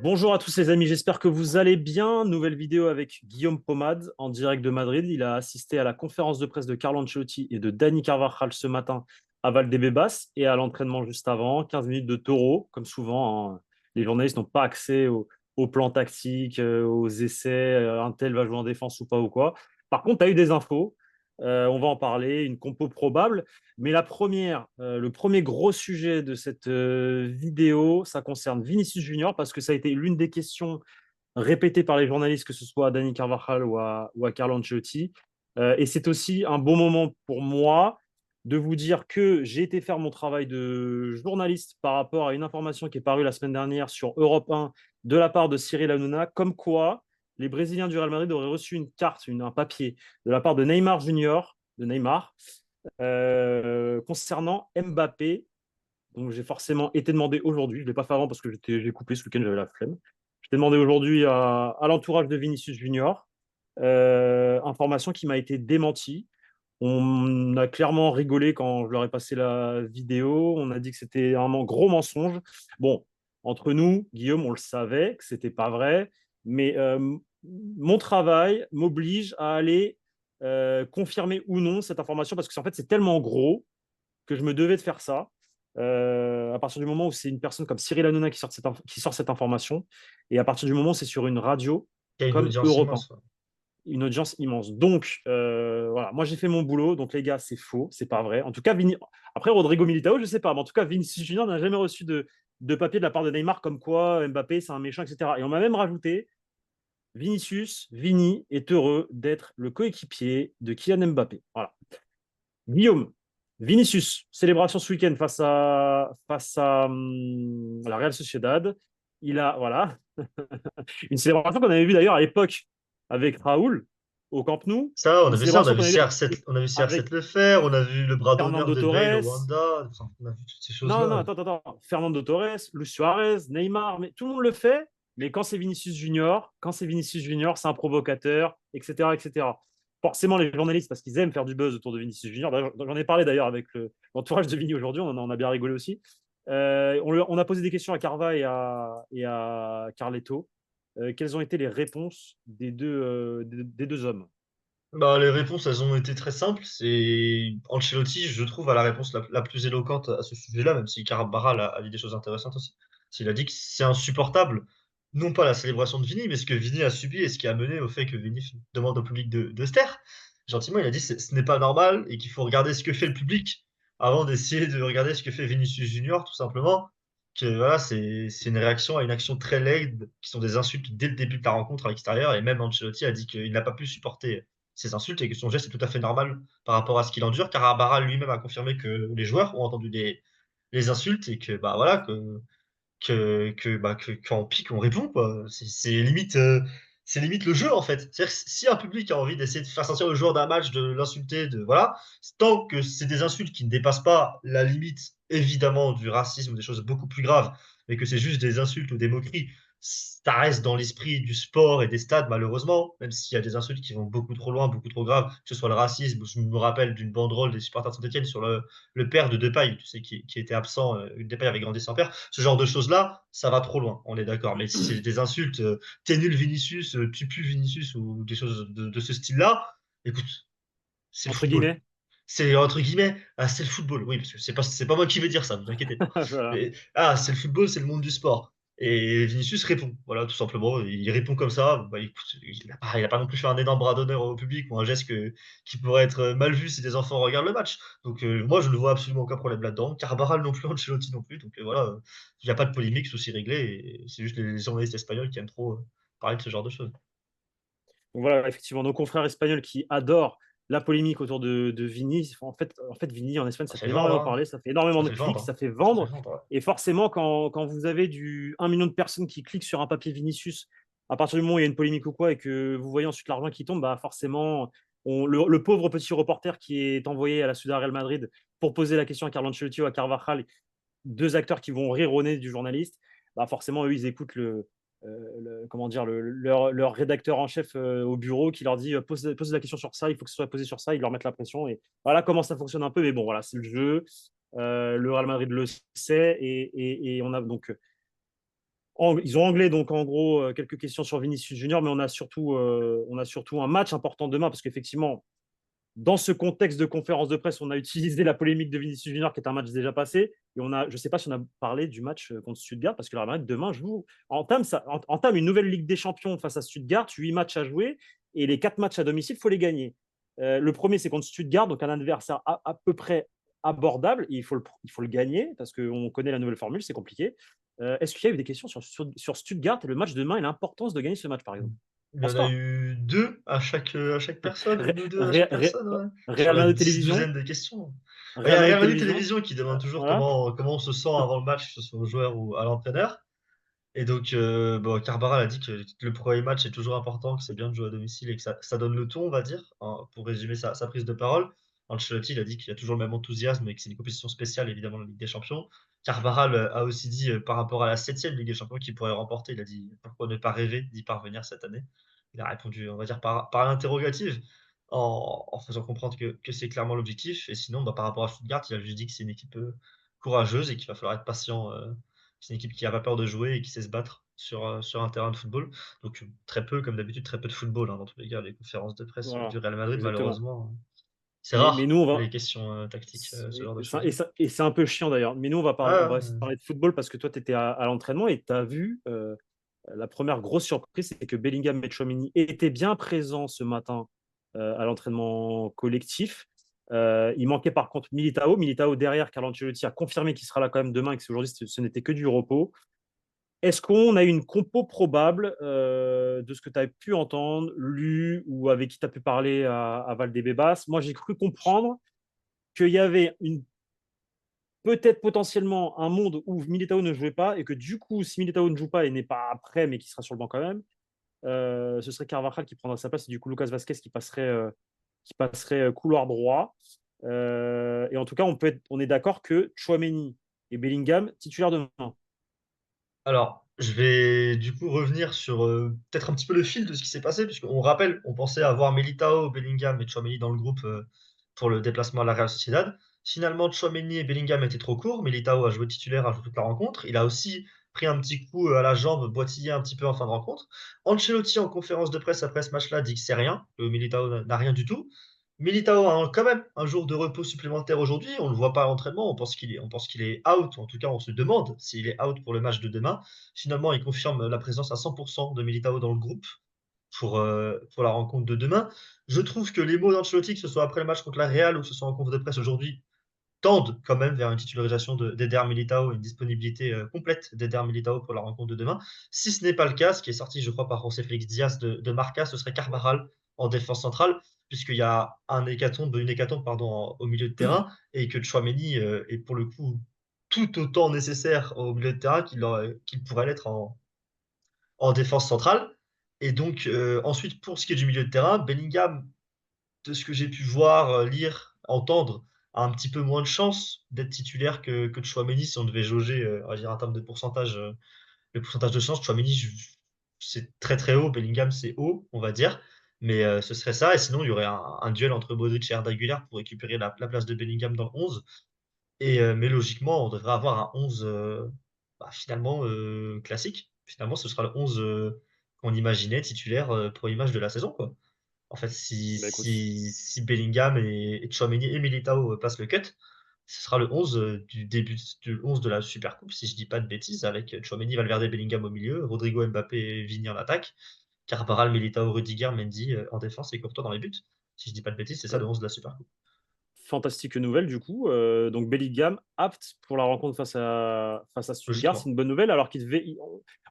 Bonjour à tous les amis, j'espère que vous allez bien. Nouvelle vidéo avec Guillaume Pomade en direct de Madrid. Il a assisté à la conférence de presse de Carlo Ancelotti et de Dani Carvajal ce matin à Valdebebas et à l'entraînement juste avant. 15 minutes de taureau, comme souvent, hein. Les journalistes n'ont pas accès au plan tactique, aux essais, un tel va jouer en défense ou pas ou quoi. Par contre, tu as eu des infos, on va en parler, une compo probable. Mais le premier gros sujet de cette vidéo, ça concerne Vinicius Junior parce que ça a été l'une des questions répétées par les journalistes, que ce soit à Dani Carvajal ou à Carlo Ancelotti. Et c'est aussi un bon moment pour moi de vous dire que j'ai été faire mon travail de journaliste par rapport à une information qui est parue la semaine dernière sur Europe 1 de la part de Cyril Hanouna, comme quoi les Brésiliens du Real Madrid auraient reçu une carte, un papier de la part de Neymar Junior, de Neymar, concernant Mbappé. Donc j'ai forcément été demandé aujourd'hui, je ne l'ai pas fait avant parce que j'ai coupé ce week-end, j'avais la flemme. J'ai demandé aujourd'hui à l'entourage de Vinicius Junior, information qui m'a été démentie. On a clairement rigolé quand je leur ai passé la vidéo. On a dit que c'était un gros mensonge. Bon, entre nous, Guillaume, on le savait que c'était pas vrai, mais mon travail m'oblige à aller confirmer ou non cette information parce que en fait, c'est tellement gros que je me devais de faire ça. À partir du moment où c'est une personne comme Cyril Hanouna qui sort cette information, et à partir du moment où c'est sur une radio Il y a une comme audience Europe 1, immense. Ouais. une audience immense. Donc, voilà, moi j'ai fait mon boulot. Donc, les gars, c'est faux, c'est pas vrai. En tout cas, après Rodrigo Militao, je sais pas, mais en tout cas, Vinicius Junior n'a jamais reçu de papier de la part de Neymar comme quoi Mbappé, c'est un méchant, etc. Et on m'a même rajouté Vini est heureux d'être le coéquipier de Kylian Mbappé. Voilà. Guillaume, Vinicius, célébration ce week-end face à la Real Sociedad. Il a, voilà, une célébration qu'on avait vue d'ailleurs à l'époque avec Raoul au Camp Nou. Ça, on Une a vu ça, on a célébration vu qu'on avait vue CR7, on a vu CR7 avec le faire, on a vu le bras d'honneur Fernando de Bale au Torres. Wanda, enfin, on a vu toutes ces Non, non, choses-là. attends. Fernando Torres, Luis Suarez, Neymar, mais tout le monde le fait. Mais quand c'est Vinicius Junior, c'est un provocateur, etc., etc. Forcément, les journalistes, parce qu'ils aiment faire du buzz autour de Vinicius Junior. J'en ai parlé d'ailleurs avec l'entourage de Vini aujourd'hui, on a bien rigolé aussi. On a posé des questions à Carva et à Carleto. Quelles ont été les réponses des deux hommes? Bah, les réponses, elles ont été très simples. C'est Ancelotti, je trouve, a la réponse la plus éloquente à ce sujet-là, même si Carabara a dit des choses intéressantes aussi. Il a dit que c'est insupportable, non pas la célébration de Vini, mais ce que Vini a subi et ce qui a mené au fait que Vini demande au public de se taire. Gentiment, il a dit ce n'est pas normal et qu'il faut regarder ce que fait le public avant d'essayer de regarder ce que fait Vinicius Junior, tout simplement. Que voilà, c'est une réaction à une action très laide, qui sont des insultes dès le début de la rencontre à l'extérieur, et même Ancelotti a dit qu'il n'a pas pu supporter ces insultes et que son geste est tout à fait normal par rapport à ce qu'il endure, car Abara lui-même a confirmé que les joueurs ont entendu les insultes et que bah voilà que quand on pique on répond quoi. C'est limite le jeu en fait. C'est-à-dire que si un public a envie d'essayer de faire sortir le joueur d'un match, de l'insulter, de voilà, tant que c'est des insultes qui ne dépassent pas la limite évidemment du racisme ou des choses beaucoup plus graves, mais que c'est juste des insultes ou des moqueries, ça reste dans l'esprit du sport et des stades malheureusement, même s'il y a des insultes qui vont beaucoup trop loin, beaucoup trop graves, que ce soit le racisme. Je me rappelle d'une banderole des supporters de Saint-Etienne sur le père de Depay, tu sais, qui était absent, Depay avait grandi sans père. Ce genre de choses-là, ça va trop loin, on est d'accord. Mais si c'est des insultes, t'es nul Vinicius, tu pues Vinicius, ou des choses de ce style-là, écoute, c'est le Entre football. guillemets. C'est entre guillemets, ah, c'est le football. Oui, parce que c'est pas moi qui vais dire ça, ne vous inquiétez pas. Voilà. Mais, c'est le football, c'est le monde du sport. Et Vinicius répond, voilà, tout simplement. Il répond comme ça. Bah, écoute, il a pas non plus fait un énorme bras d'honneur au public ou un geste qui pourrait être mal vu si des enfants regardent le match. Donc, moi, je ne vois absolument aucun problème là-dedans. Carbaral non plus, Ancelotti non plus. Donc, voilà, il n'y a pas de polémique, souci réglé. Et c'est juste les journalistes espagnols qui aiment trop parler de ce genre de choses. Donc voilà, effectivement, nos confrères espagnols qui adorent la polémique autour de Vini. En fait, Vini en Espagne, Ça ça fait fait vendre, énormément hein. parler, ça fait énormément Ça de fait clics, vendre, ça hein. fait Ça fait vendre. vendre, ouais. Et forcément, quand vous avez 1 million de personnes qui cliquent sur un papier Vinicius, à partir du moment où il y a une polémique ou quoi, et que vous voyez ensuite l'argent qui tombe, bah forcément, le pauvre petit reporter qui est envoyé à la Ciudad Real Madrid pour poser la question à Carlo Ancelotti ou à Carvajal, deux acteurs qui vont rire au nez du journaliste, bah forcément, eux, ils écoutent comment dire, leur rédacteur en chef au bureau qui leur dit pose la question sur ça, il faut que ce soit posé sur ça, ils leur mettent la pression. Et voilà comment ça fonctionne un peu. Mais bon, voilà, c'est le jeu. Le Real Madrid le sait. Et on a donc Ils ont anglais, donc en gros, quelques questions sur Vinicius Junior, mais on a surtout un match important demain, parce qu'effectivement, dans ce contexte de conférence de presse, on a utilisé la polémique de Vinicius Junior, qui est un match déjà passé, et je ne sais pas si on a parlé du match contre Stuttgart, parce que le Real Madrid, demain, entame une nouvelle Ligue des Champions face à Stuttgart, 8 matchs à jouer, et les 4 matchs à domicile, il faut les gagner. Le premier, c'est contre Stuttgart, donc un adversaire à peu près abordable, et il faut le gagner, parce qu'on connaît la nouvelle formule, c'est compliqué. Est-ce qu'il y a eu des questions sur Stuttgart et le match de demain et l'importance de gagner ce match, par exemple? Il Je y pense en a pas. eu deux à chaque personne, Ré- une ou deux à Ré- chaque Ré- personne, ouais. Sur Real la Madrid Télévision. douzaine de questions. Il y Real a Madrid Real Madrid Télévision. Télévision qui demande toujours Voilà. comment on se sent avant le match, que ce soit aux joueurs ou à l'entraîneur. Et donc, bon, Carbaral a dit que le premier match est toujours important, que c'est bien de jouer à domicile et que ça donne le ton, on va dire, hein, pour résumer sa prise de parole. Ancelotti, il a dit qu'il y a toujours le même enthousiasme et que c'est une compétition spéciale, évidemment, la Ligue des Champions. Carbaral a aussi dit, par rapport à la septième Ligue des Champions qu'il pourrait remporter, il a dit pourquoi ne pas rêver d'y parvenir cette année. Il a répondu, on va dire, par l'interrogative, en faisant comprendre que c'est clairement l'objectif. Et sinon, bah, par rapport à Stuttgart, il a juste dit que c'est une équipe courageuse et qu'il va falloir être patient. C'est une équipe qui n'a pas peur de jouer et qui sait se battre sur un terrain de football. Donc très peu, comme d'habitude, très peu de football hein, dans tous les cas. Les conférences de presse du Voilà. Real Madrid, Exactement. malheureusement, c'est Mais rare nous, les questions tactiques, ce genre de choses. et c'est un peu chiant d'ailleurs. Mais nous, on Ah, va essayer de parler de football parce que toi, tu étais à l'entraînement et tu as vu la première grosse surprise, c'est que Bellingham et Tchouaméni étaient bien présents ce matin à l'entraînement collectif. Il manquait par contre Militao. Militao derrière, Carlo Ancelotti a confirmé qu'il sera là quand même demain et que aujourd'hui, ce n'était que du repos. Est-ce qu'on a une compo probable de ce que tu as pu entendre, lu ou avec qui tu as pu parler à Valdebebas? Moi, j'ai cru comprendre qu'il y avait peut-être potentiellement un monde où Militao ne jouait pas et que du coup, si Militao ne joue pas et n'est pas prêt, mais qui sera sur le banc quand même, ce serait Carvajal qui prendra sa place et du coup Lucas Vasquez qui passerait couloir droit. Et en tout cas, on est d'accord que Chouameni et Bellingham titulaires demain. alors, je vais du coup revenir sur peut-être un petit peu le fil de ce qui s'est passé, puisqu'on rappelle, on pensait avoir Militao, Bellingham et Tchouaméni dans le groupe pour le déplacement à la Real Sociedad. Finalement, Tchouaméni et Bellingham étaient trop courts. Militao a joué titulaire, a joué toute la rencontre. Il a aussi pris un petit coup à la jambe, boitillé un petit peu en fin de rencontre. Ancelotti, en conférence de presse après ce match-là, dit que c'est rien, que Militao n'a rien du tout. Militao a quand même un jour de repos supplémentaire aujourd'hui. On ne le voit pas à l'entraînement. On pense qu'il est out. En tout cas, on se demande s'il est out pour le match de demain. Finalement, il confirme la présence à 100% de Militao dans le groupe pour la rencontre de demain. Je trouve que les mots d'Ancelotti, que ce soit après le match contre la Real ou que ce soit en conf de presse aujourd'hui, tendent quand même vers une titularisation d'Eder Militao et une disponibilité complète d'Eder Militao pour la rencontre de demain. Si ce n'est pas le cas, ce qui est sorti, je crois, par José Félix Diaz de Marca, ce serait Carvajal en défense centrale, puisqu'il y a une hécatombe pardon, au milieu de terrain, et que Chouameni est pour le coup tout autant nécessaire au milieu de terrain qu'il pourrait l'être en défense centrale. Et donc, ensuite, pour ce qui est du milieu de terrain, Bellingham, de ce que j'ai pu voir, lire, entendre, a un petit peu moins de chance d'être titulaire que Chouameni si on devait jauger, on va dire, en termes de pourcentage, le pourcentage de chance. Chouameni, c'est très très haut, Bellingham, c'est haut, on va dire. Mais ce serait ça. Et sinon, il y aurait un duel entre Modric et Arda Güler pour récupérer la place de Bellingham dans le 11. Mais logiquement, on devrait avoir un 11 finalement classique. Finalement, ce sera le 11 qu'on imaginait titulaire pour l'image de la saison, quoi. En fait, Bah, écoute, si Bellingham et Tchouaméni et Militao passent le cut, ce sera le 11 du début du 11 de la Supercoupe, si je dis pas de bêtises, avec Tchouaméni, Valverde, Bellingham au milieu, Rodrigo, Mbappé et Vini en attaque, Carvajal, Militao, Rudiger, Mendy en défense et Courtois dans les buts. Si je dis pas de bêtises, c'est ça le 11 de la Supercoupe. fantastique nouvelle du coup. Donc Bellingham apte pour la rencontre face à Stuttgart, c'est Logiquement. une bonne nouvelle. Alors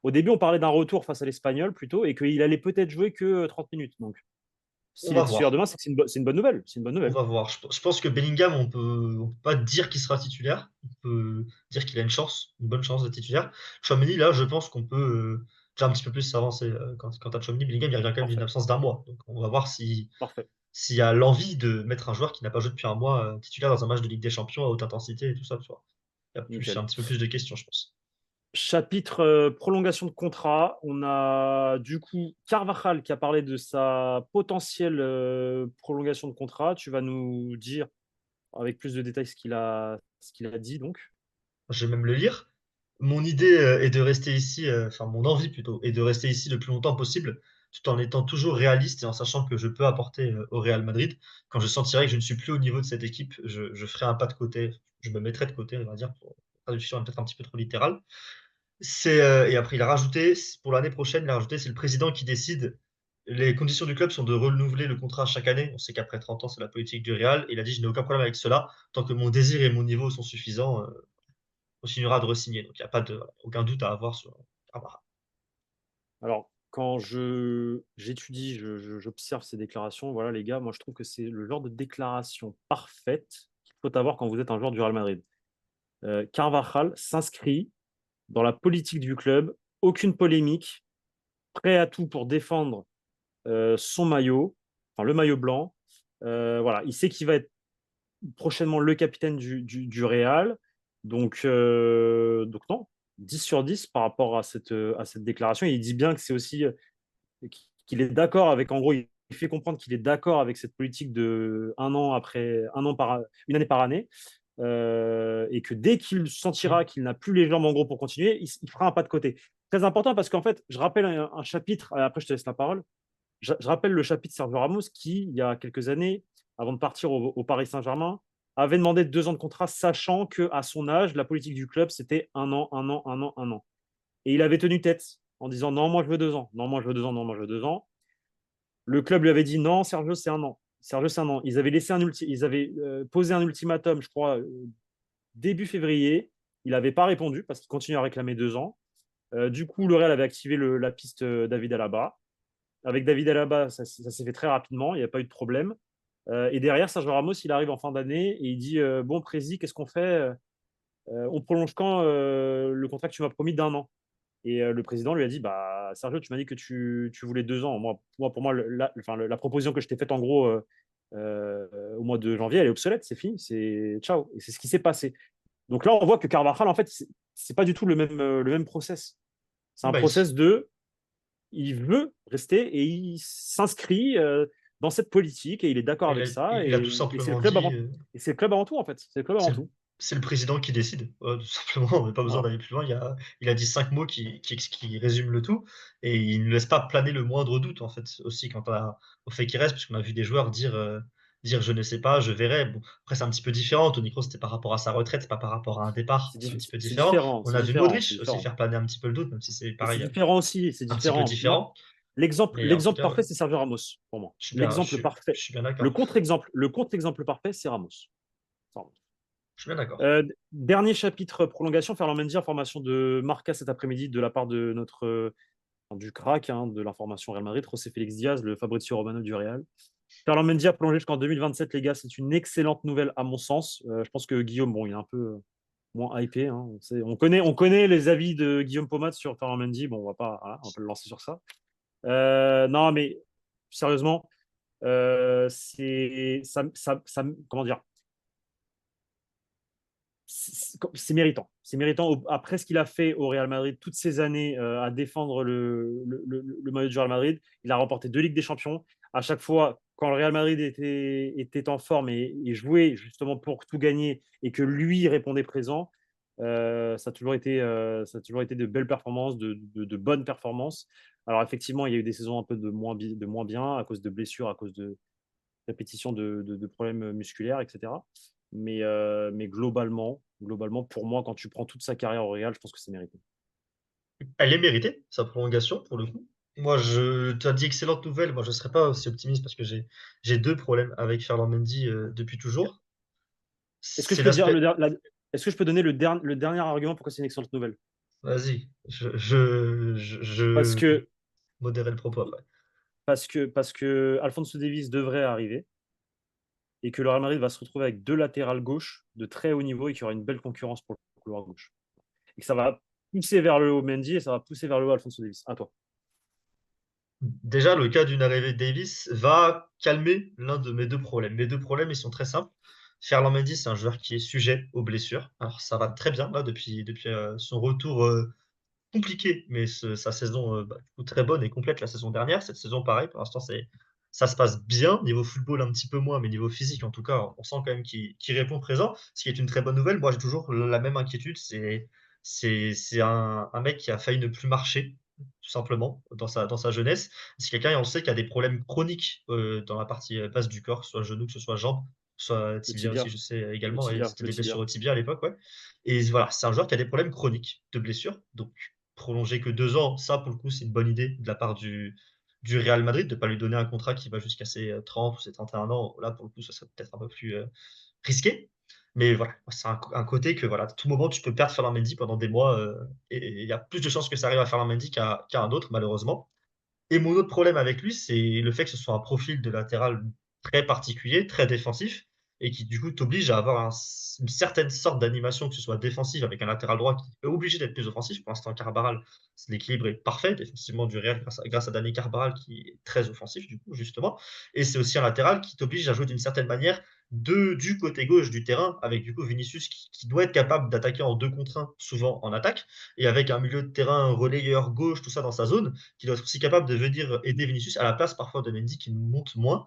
au début on parlait d'un retour face à l'Espagnol plutôt et qu'il allait peut-être jouer que 30 minutes. Donc On s'il va est titulaire voir. demain, c'est que c'est une bonne nouvelle. C'est une bonne On nouvelle. va voir. Je pense que Bellingham, on peut pas dire qu'il sera titulaire. On peut dire qu'il a une chance, une bonne chance d'être titulaire. Tchouaméni, là, je pense qu'on peut déjà un petit peu plus s'avancer. Quant à Tchouaméni, Bellingham, il revient quand même d'une Parfait, absence d'un mois. Donc, on va voir parfait, s'il y a l'envie de mettre un joueur qui n'a pas joué depuis un mois titulaire dans un match de Ligue des Champions à haute intensité et tout ça. Tu vois. Il y a nickel. un petit peu plus de questions, je pense. Chapitre prolongation de contrat. On a du coup Carvajal qui a parlé de sa potentielle prolongation de contrat. Tu vas nous dire avec plus de détails ce qu'il a dit donc. Je vais même le lire. Mon idée est de rester ici, enfin mon envie plutôt, est de rester ici le plus longtemps possible, tout en étant toujours réaliste et en sachant que je peux apporter au Real Madrid. Quand je sentirai que je ne suis plus au niveau de cette équipe, je ferai un pas de côté, je me mettrai de côté, on va dire, pour la traduction est peut-être un petit peu trop littérale. Et après, il a rajouté, pour l'année prochaine, il a rajouté, c'est le président qui décide. Les conditions du club sont de renouveler le contrat chaque année. On sait qu'après 30 ans, c'est la politique du Real. Il a dit, je n'ai aucun problème avec cela. Tant que mon désir et mon niveau sont suffisants, on continuera de re-signer. Donc, il n'y a pas de, voilà, aucun doute à avoir sur Camara. Alors, quand j'étudie, j'observe ces déclarations, voilà, les gars, moi, je trouve que c'est le genre de déclaration parfaite qu'il faut avoir quand vous êtes un joueur du Real Madrid. Carvajal s'inscrit dans la politique du club, aucune polémique, prêt à tout pour défendre son maillot, enfin le maillot blanc. Voilà, il sait qu'il va être prochainement le capitaine du Real. Donc non, 10 sur 10 par rapport à cette déclaration. Et il dit bien que c'est aussi qu'il est d'accord avec, en gros, il fait comprendre qu'il est d'accord avec cette politique de un an après, une année par année, et que dès qu'il sentira Mm. qu'il n'a plus les jambes en gros pour continuer, il fera un pas de côté. Très important parce qu'en fait, je rappelle un chapitre, après je te laisse la parole, je rappelle le chapitre Sergio Ramos qui, il y a quelques années, avant de partir au Paris Saint-Germain, avait demandé 2 ans de contrat, sachant qu'à son âge, la politique du club, c'était un an, un an, un an, un an. Et il avait tenu tête en disant non, moi je veux 2 ans, non, moi je veux 2 ans, non, moi je veux 2 ans. Le club lui avait dit non, Sergio, c'est un an. Sergio, c'est un an. Ils avaient posé un ultimatum, je crois, début février. Il n'avait pas répondu parce qu'il continue à réclamer 2 ans. Du coup, le Real avait activé la piste David Alaba. Avec David Alaba, ça s'est fait très rapidement, il n'y a pas eu de problème. Et derrière, Sergio Ramos, il arrive en fin d'année et il dit bon, Prési, qu'est-ce qu'on fait? On prolonge quand le contrat que tu m'as promis d'un an? Et le président lui a dit bah, Sergio, tu m'as dit que tu voulais 2 ans. Pour moi la proposition que je t'ai faite en gros au mois de janvier, elle est obsolète, c'est fini, c'est ciao. Et c'est ce qui s'est passé. Donc là, on voit que Carvajal, en fait, c'est pas du tout le même process. C'est un Bah, process de il veut rester et il s'inscrit dans cette politique et il est d'accord avec ça il a tout et c'est le simplement club dit, avant et c'est le club avant tout en fait. C'est le club avant c'est le, tout. c'est le président qui décide. Tout simplement, on n'a pas besoin Voilà. d'aller plus loin. Il a dit 5 mots qui résument le tout. Et il ne laisse pas planer le moindre doute, en fait, aussi au fait qu'il reste, puisqu'on a vu des joueurs dire je ne sais pas, je verrai. Bon, après, c'est un petit peu différent. Toni Kroos, c'était par rapport à sa retraite, c'est pas par rapport à un départ. C'est un petit peu C'est différent. différent, On c'est a vu différent, c'est Modric aussi différent. faire planer un petit peu le doute, même si c'est Et c'est pareil, différent aussi, c'est un petit peu différent. Moi, différent. l'exemple, Mais en tout l'exemple cas, parfait, c'est Sergio Ramos pour moi. L'exemple je parfait. suis bien d'accord. Le contre-exemple parfait, c'est Ramos. C'est Ramos. Je suis bien d'accord. Dernier chapitre prolongation, Ferland Mendy, information de Marca cet après-midi de la part de notre du crack hein, de l'information Real Madrid, José Félix Diaz, le Fabrizio Romano du Real. Ferland Mendy a prolongé jusqu'en 2027, les gars. C'est une excellente nouvelle à mon sens. Je pense que Guillaume, bon, il est un peu moins hypé. Hein. On connaît les avis de Guillaume Pomat sur Ferland Mendy. Bon, on va pas le lancer sur ça. Non, mais sérieusement, c'est comment dire, c'est méritant. C'est méritant. Après ce qu'il a fait au Real Madrid toutes ces années à défendre le maillot du Real Madrid, il a remporté 2 Ligues des Champions. À chaque fois, quand le Real Madrid était en forme et jouait justement pour tout gagner et que lui répondait présent, ça a toujours été de belles performances, de bonnes performances. Alors effectivement, il y a eu des saisons un peu de moins bien à cause de blessures, à cause de répétition de problèmes musculaires, etc. Mais globalement, pour moi, quand tu prends toute sa carrière au Real, je pense que c'est mérité. Elle est méritée, sa prolongation, pour le coup. Moi, tu as dit excellente nouvelle. Moi, je ne serais pas aussi optimiste parce que j'ai deux problèmes avec Ferland Mendy depuis toujours. Est-ce que je C'est peux dire l'aspect. est-ce que je peux donner le dernier argument pourquoi c'est une excellente nouvelle? Vas-y, je Parce que, modérerai le propos après. parce que Alphonso Davies devrait arriver et que le Real Madrid va se retrouver avec 2 latérales gauche de très haut niveau et qu'il y aura une belle concurrence pour le couloir gauche. Et que ça va pousser vers le haut Mendy et ça va pousser vers le haut Alphonso Davies. À toi. Déjà, le cas d'une arrivée de Davis va calmer l'un de mes deux problèmes. Mes deux problèmes, ils sont très simples. Ferland Mendy, c'est un joueur qui est sujet aux blessures. Alors, ça va très bien là depuis son retour compliqué, mais sa saison du coup, très bonne et complète la saison dernière. Cette saison, pareil, pour l'instant, ça se passe bien. Niveau football, un petit peu moins, mais niveau physique, en tout cas, on sent quand même qu'il répond présent, ce qui est une très bonne nouvelle. Moi, j'ai toujours la même inquiétude, C'est un mec qui a failli ne plus marcher, tout simplement, dans sa jeunesse. C'est quelqu'un, et on le sait, qui a des problèmes chroniques, dans la partie, basse du corps, que ce soit genou, que ce soit jambe, que ce soit Le tibia aussi, tibia, je sais le également, et tibia, c'était le des blessures tibia. au tibia à l'époque, ouais. Et voilà, c'est un joueur qui a des problèmes chroniques de blessures, donc prolonger que 2 ans, ça, pour le coup, c'est une bonne idée de la part du Real Madrid, de pas lui donner un contrat qui va jusqu'à ses, 30 ou ses 31 ans. Là, pour le coup, ça serait peut-être un peu plus, risqué. Mais voilà, c'est un côté que voilà, à tout moment, tu peux perdre Ferland Mendy pendant des mois, et il y a plus de chances que ça arrive à Ferland Mendy qu'à un autre, malheureusement. Et mon autre problème avec lui, c'est le fait que ce soit un profil de latéral très particulier, très défensif, et qui du coup t'oblige à avoir une certaine sorte d'animation, que ce soit défensive avec un latéral droit qui est obligé d'être plus offensif. Pour l'instant, Carvajal, l'équilibre est parfait défensivement du Real grâce à Dani Carvajal qui est très offensif du coup justement. Et c'est aussi un latéral qui t'oblige à jouer d'une certaine manière du côté gauche du terrain, avec du coup Vinicius qui doit être capable d'attaquer en 2 contre 1, souvent en attaque, et avec un milieu de terrain relayeur gauche, tout ça dans sa zone, qui doit être aussi capable de venir aider Vinicius à la place parfois de Mendy qui monte moins,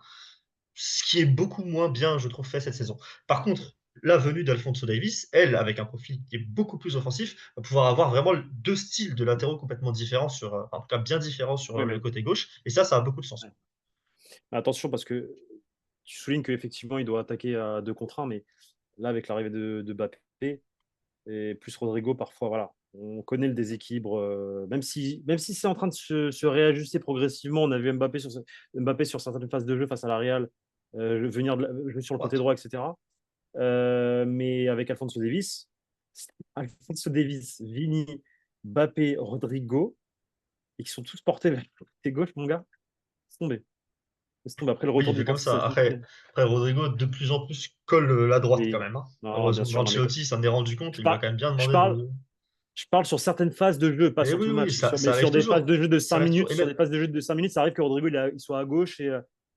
ce qui est beaucoup moins bien, je trouve, fait cette saison. Par contre, la venue d'Alphonso Davies, elle, avec un profil qui est beaucoup plus offensif, va pouvoir avoir vraiment deux styles de latéraux complètement différents, en tout cas bien différents sur Oui, le mais côté gauche, et ça a beaucoup de ouais. sens. Attention parce que tu soulignes qu'effectivement, il doit attaquer à 2 contre 1, mais là, avec l'arrivée de Mbappé et plus Rodrigo, parfois, voilà, on connaît le déséquilibre. Même si c'est en train de se réajuster progressivement, on a vu Mbappé sur certaines phases de jeu face à la Real, venir jouer sur le côté Droite. droit, etc. Mais avec Alphonso Davies, Vini, Mbappé, Rodrigo, et qui sont tous portés vers le côté gauche, mon gars, laisse tomber. Laisse tomber. Après le Oui, retour vu du comme dentiste ça. cette semaine. Après Rodrigo, de plus en plus, colle la droite quand Oui, même, hein. non, bien Heureusement, sûr. Non, mais Ancelotti s'en est rendu compte, je il lui a parle, quand même bien je demandé parle, de. je parle sur certaines phases de jeu, pas Mais sur tout oui, le oui, match. Mais ça sur arrive des phases toujours. de jeu de Ça 5 arrive minutes, toujours. Et sur même, des phases de jeu de 5 minutes, ça arrive que Rodrigo il soit à gauche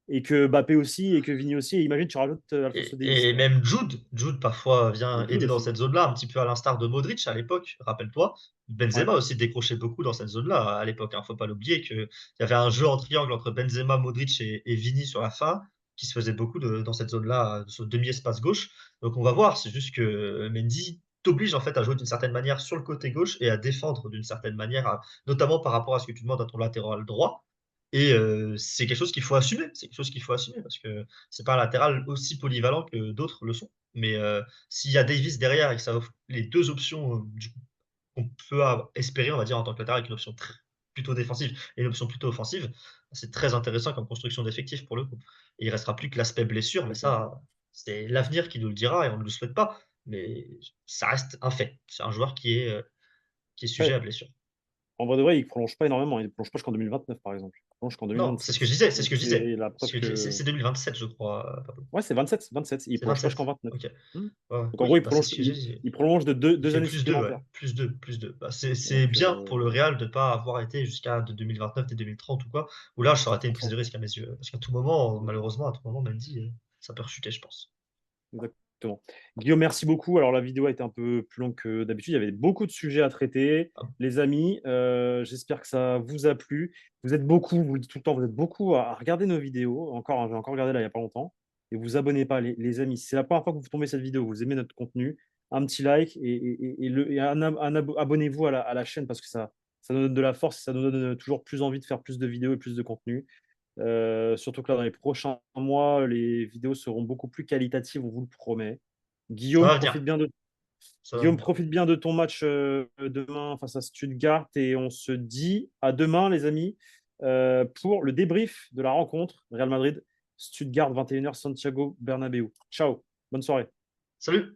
et que Mbappé aussi et que Vini aussi. Et imagine, tu rajoutes Alphonso Davies. et même Jude parfois vient Et Jude aider dans aussi. cette zone-là, un petit peu à l'instar de Modric à l'époque, rappelle-toi. Ouais. Benzema aussi décrochait beaucoup dans cette zone-là à l'époque. Faut pas l'oublier qu'il y avait un jeu en triangle entre Benzema, Modric et Vini sur la fin qui se faisait beaucoup dans cette zone-là, ce demi-espace gauche. Donc on va voir, c'est juste que Mendy t'oblige en fait à jouer d'une certaine manière sur le côté gauche et à défendre d'une certaine manière, notamment par rapport à ce que tu demandes à ton latéral droit. Et c'est quelque chose qu'il faut assumer. C'est quelque chose qu'il faut assumer parce que c'est pas un latéral aussi polyvalent que d'autres le sont. Mais s'il y a Davis derrière et que ça offre les deux options qu'on peut espérer, on va dire, en tant que latéral, avec une option plutôt défensive et une option plutôt offensive, c'est très intéressant comme construction d'effectifs pour le coup. Et il restera plus que l'aspect blessure, mais Exactement. ça, c'est l'avenir qui nous le dira et on ne le souhaite pas. Mais ça reste un fait. C'est un joueur qui est sujet à Après, blessure. en vrai de vrai, il ne prolonge pas énormément. Il ne prolonge pas jusqu'en 2029, par exemple. Il prolonge qu'en Non, c'est ce 2027. que je disais, c'est ce Donc, que je disais. c'est la preuve que. C'est 2027, je crois, Pablo. Ouais, c'est 27. 27. Il ne C'est prolonge pas jusqu'en 27. 29. Ok. Hmm. Ouais, ouais. Donc, en gros, Oui, bah, c'est ce que j'ai dit. il prolonge de Il deux fait années plus 2, ouais. supplémentaires. Plus 2, plus 2. Bah, c'est Donc, bien pour le Real de ne pas avoir été jusqu'à de 2029 et 2030 ou quoi. Ou là, ça aurait été une prise de 100%. risque à mes yeux. Parce qu'à tout moment, Exactement. malheureusement, à tout moment, Mendy, ça peut rechuter, je pense. Exactement. Guillaume, merci beaucoup. Alors, la vidéo a été un peu plus longue que d'habitude. Il y avait beaucoup de sujets à traiter. Ah, Les amis, j'espère que ça vous a plu. Vous êtes beaucoup, vous le dites tout le temps, vous êtes beaucoup à regarder nos vidéos. Encore, hein, j'ai encore regardé là il n'y a pas longtemps. Et vous abonnez pas, les amis. Si c'est la première fois que vous tombez cette vidéo, vous aimez notre contenu, un petit like et abonnez-vous à la chaîne parce que ça nous donne de la force, ça nous donne toujours plus envie de faire plus de vidéos et plus de contenu. Surtout que là, dans les prochains mois, les vidéos seront beaucoup plus qualitatives, on vous le promet. ça Guillaume, va venir. profite bien de, Ça va Guillaume, venir. profite bien de ton match demain face à Stuttgart et on se dit à demain, les amis, pour le débrief de la rencontre Real Madrid-Stuttgart, 21h, Santiago Bernabéu. Ciao, bonne soirée. Salut!